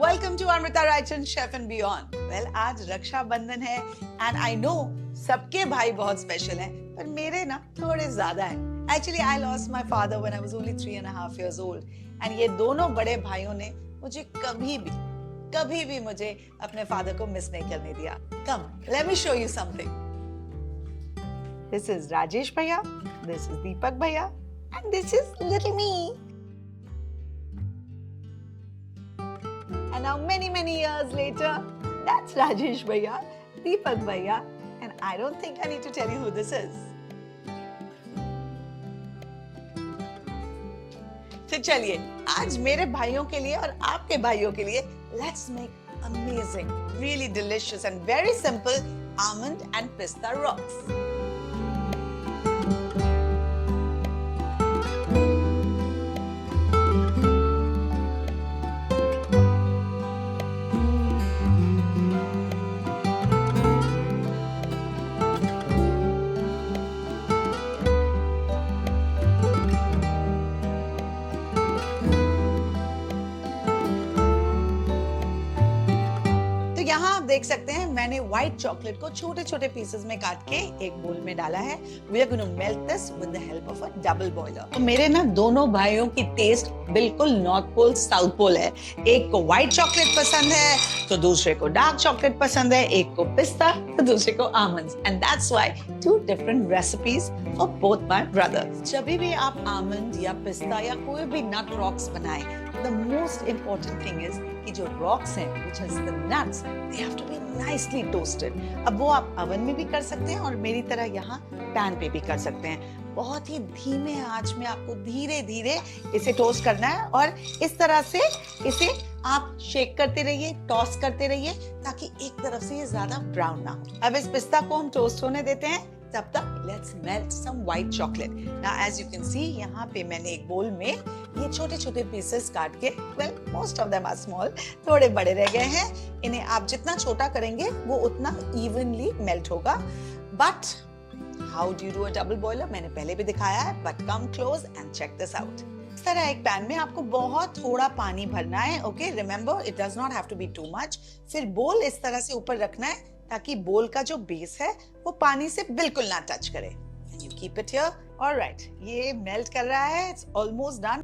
Welcome to Amrita Raichand chef and beyond. Well, आज रक्षाबंधन है and I know सबके भाई बहुत स्पेशल हैं, पर मेरे ना थोड़े ज्यादा हैं। Actually I lost my father when I was only 3.5 years old and ये दोनों बड़े भाइयों ने मुझे कभी भी मुझे अपने फादर को मिस नहीं करने दिया। Come, let me show you something. This is Rajesh bhaiya, this is Deepak bhaiya and this is little me. And now many years later, that's Rajesh Bhaiya, Deepak Bhaiya, and I don't think I need to tell you who this is. तो चलिए, आज मेरे भाइयों के लिए और आपके भाइयों के लिए let's make amazing, really delicious and very simple almond and pista rocks. यहाँ आप देख सकते हैं मैंने व्हाइट चॉकलेट को छोटे छोटे पीसेस में काट के एक बोल में डाला है। We are going to melt this with the help of a double boiler। तो मेरे ना दोनों भाइयों की टेस्ट बिल्कुल नॉर्थ पोल साउथ पोल है। एक को व्हाइट चॉकलेट पसंद है तो दूसरे को डार्क चॉकलेट पसंद है, एक को पिस्ता तो दूसरे को almonds, and that's why two different recipes for both my brothers. जब भी आप आमंड या पिस्ता या कोई भी नट रॉक्स बनाएं, the most important thing is कि जो rocks हैं, which is the nuts, they have to be nicely toasted। अब वो आप अवन में भी कर सकते हैं और मेरी तरह यहाँ पैन पे भी कर सकते हैं। बहुत ही धीमे आंच में आपको धीरे धीरे इसे टोस्ट करना है और इस तरह से इसे आप शेक करते रहिए, टॉस करते रहिए ताकि एक तरफ से ये ज्यादा ब्राउन ना हो। अब इस पिस्ता को हम टोस्ट होने देते हैं, तब तक let's melt some white chocolate। Now as you can see, यहाँ पे मैंने एक बोल में ये छोटे छोटे पीसेस काट के, well most of them are small, थोड़े बड़े रह गए हैं। इन्हें आप जितना छोटा करेंगे वो उतना evenly melt होगा। But how do you do a double boiler? मैंने पहले भी दिखाया है, but come close and check this out। इस तरह एक पैन में आपको बहुत थोड़ा पानी भरना है। Okay, remember it does not have to be too much. फिर बोल इस तरह से ऊपर रखना है ताकि बोल का जो बेस है वो पानी से बिल्कुल ना टच करे। You keep it here. Alright, ये मेल्ट कर रहा है, it's almost done.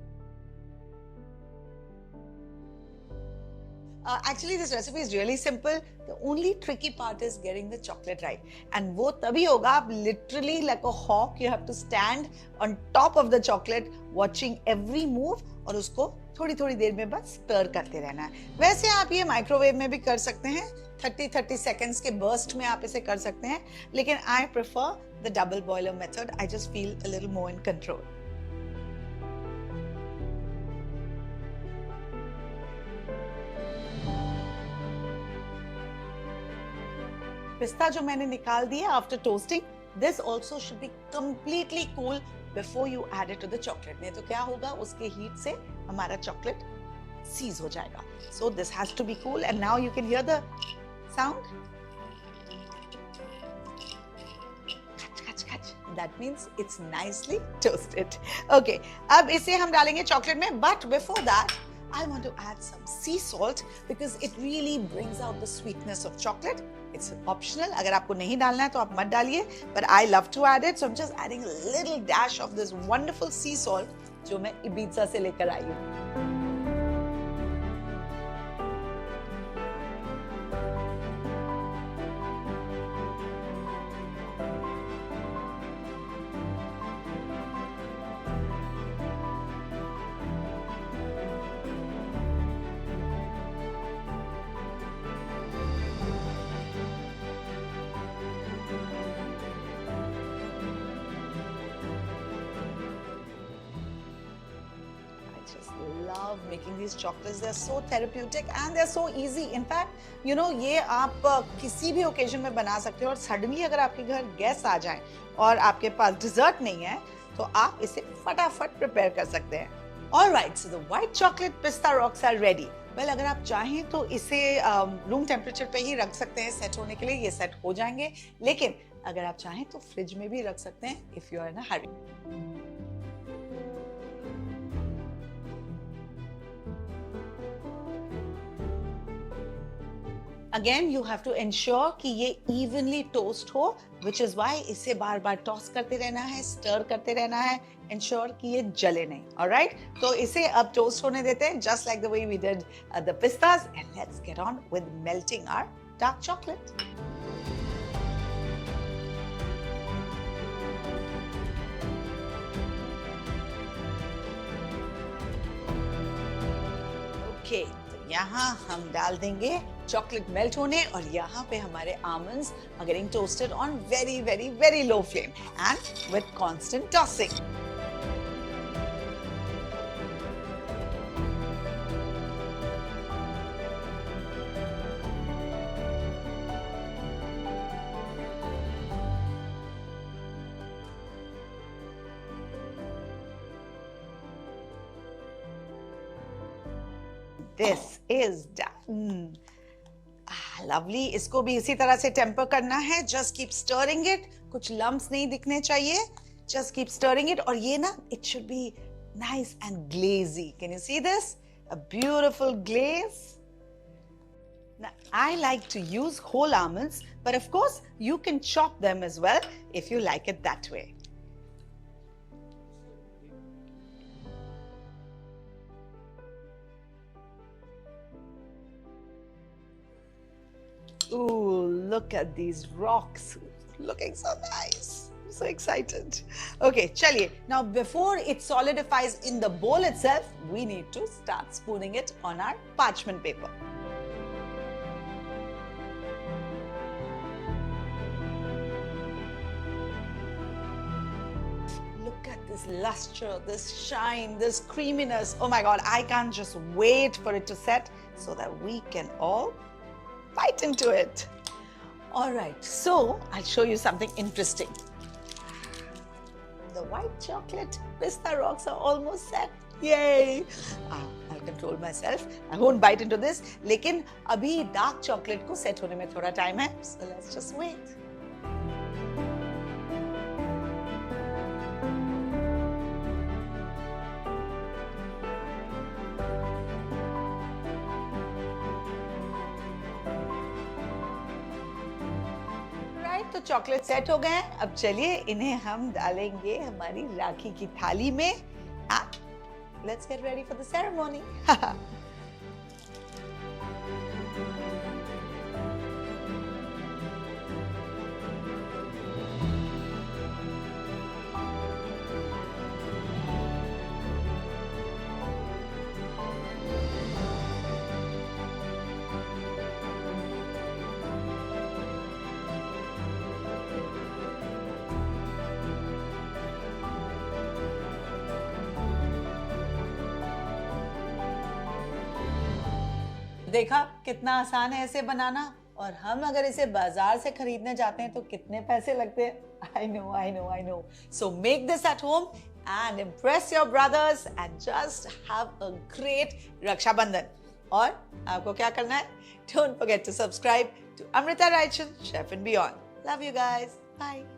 Actually, this recipe is really simple. The only tricky part is getting the chocolate right. And वो तभी होगा, आप literally like a hawk, you have to stand on top of the chocolate, watching every move, और उसको थोड़ी थोड़ी देर में बस स्टर करते रहना है। वैसे आप ये माइक्रोवेव में भी कर सकते हैं, 30 seconds के बर्स्ट में आप इसे कर सकते हैं, लेकिन I prefer the double boiler method. I just feel a little more in control. पिस्ता जो मैंने निकाल दिया after toasting, this also should be completely cool before you add it to the chocolate. नहीं तो क्या होगा, उसके हीट से हमारा चॉकलेट सीज हो जाएगा। So this has to be cool and now you can hear the sound. That means it's nicely toasted. Okay, अब इसे हम डालेंगे चॉकलेट में, but before that I want to add some sea salt because it really brings out the sweetness of chocolate. It's optional. अगर आपको नहीं डालना है तो आप मत डालिए, but I love to add it, so I'm just adding a little dash of this wonderful sea salt जो मैं इबीजा से लेकर आई हूँ। Love making these chocolates. They're so therapeutic and they're so easy. In fact, you know, ये आप किसी भी occasion में बना सकते हो और सडनली अगर आपके घर गेस्ट आ जाएं और आपके पास डिजर्ट नहीं है तो आप इसे फटाफट प्रिपेयर कर सकते हैं। All right, so the white chocolate pista rocks are ready. Well अगर आप चाहें तो इसे रूम टेम्परेचर पे ही रख सकते हैं सेट होने के लिए, ये सेट हो जाएंगे। लेकिन अगर आप चाहें तो फ्रिज में भी रख सकते हैं if you are in a hurry. Again you have to ensure कि ये इवनली टोस्ट हो, विच इज वाई इसे बार बार टॉस करते रहना है, स्टर करते रहना है, इंश्योर कि ये जले नहीं। ऑलराइट, तो इसे अब टोस्ट होने देते हैं just like the way we did the pistas, and let's get on with melting our dark chocolate. Okay, तो यहाँ हम डाल देंगे चॉकलेट मेल्ट होने, और यहाँ पे हमारे almonds are getting toasted on very very very low flame and with constant tossing. This is done. Lovely, इसको भी इसी तरह से टेम्पर करना है। जस्ट कीप स्टरिंग इट, कुछ लम्प्स नहीं दिखने चाहिए, जस्ट कीप स्टरिंग इट। और ये ना, it should be nice and glazy. Can you see this? A beautiful glaze. Now, I like to use whole almonds, but of course you can chop them as well if you like it that way. Ooh, look at these rocks. Looking so nice. I'm so excited. Okay, chaliye. Now, before it solidifies in the bowl itself, we need to start spooning it on our parchment paper. Look at this luster, this shine, this creaminess. Oh my God, I can't just wait for it to set so that we can all bite into it. All right, so I'll show you something interesting. The white chocolate pista rocks are almost set. Yay! I'll control myself. I won't bite into this. लेकिन अभी dark chocolate को set होने में थोड़ा time है, so let's just wait. तो chocolate set हो गए हैं। अब चलिए इन्हें हम डालेंगे हमारी राखी की थाली में। Let's get ready for the ceremony. देखा कितना आसान है इसे बनाना, और हम अगर इसे बाजार से खरीदने जाते हैं तो कितने पैसे लगते हैं। I know, I know, I know. So make this at home and impress your brothers and just have a great Raksha Bandhan. और आपको क्या करना है? Don't forget to subscribe to Amrita Raichan, Chef and Beyond. Love you guys. Bye.